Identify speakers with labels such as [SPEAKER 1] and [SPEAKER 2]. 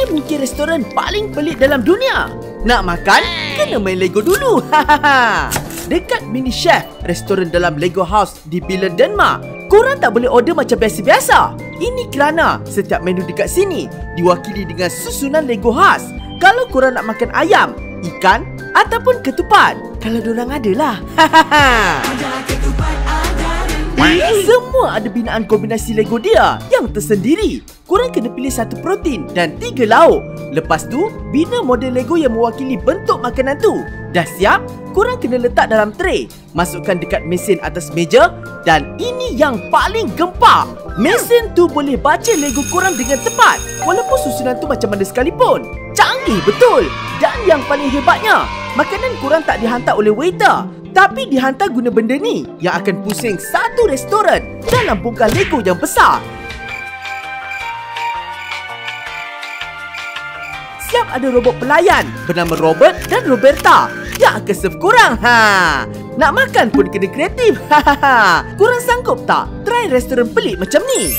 [SPEAKER 1] Ini mungkin restoran paling pelik dalam dunia. Nak makan? Kena main Lego dulu. Dekat Mini Chef, restoran dalam Lego House di Billund, Denmark, korang tak boleh order macam biasa-biasa. Ini kerana setiap menu dekat sini diwakili dengan susunan Lego khas. Kalau korang nak makan ayam, ikan ataupun ketupat, kalau dorang adalah. Semua ada binaan kombinasi Lego dia yang tersendiri. Korang kena pilih satu protein dan 3 lauk. Lepas tu, bina model Lego yang mewakili bentuk makanan tu. Dah siap? Korang kena letak dalam tray. Masukkan dekat mesin atas meja. Dan ini yang paling gempak. Mesin tu boleh baca Lego korang dengan tepat, walaupun susunan tu macam mana sekalipun. Canggih betul. Dan yang paling hebatnya, makanan korang tak dihantar oleh waiter, tapi dihantar guna benda ni yang akan pusing satu restoran dalam bongkar Lego yang besar. Siap ada robot pelayan bernama Robert dan Roberta yang akan serve korang. Nak makan pun kena kreatif. Korang sanggup tak try restoran pelik macam ni?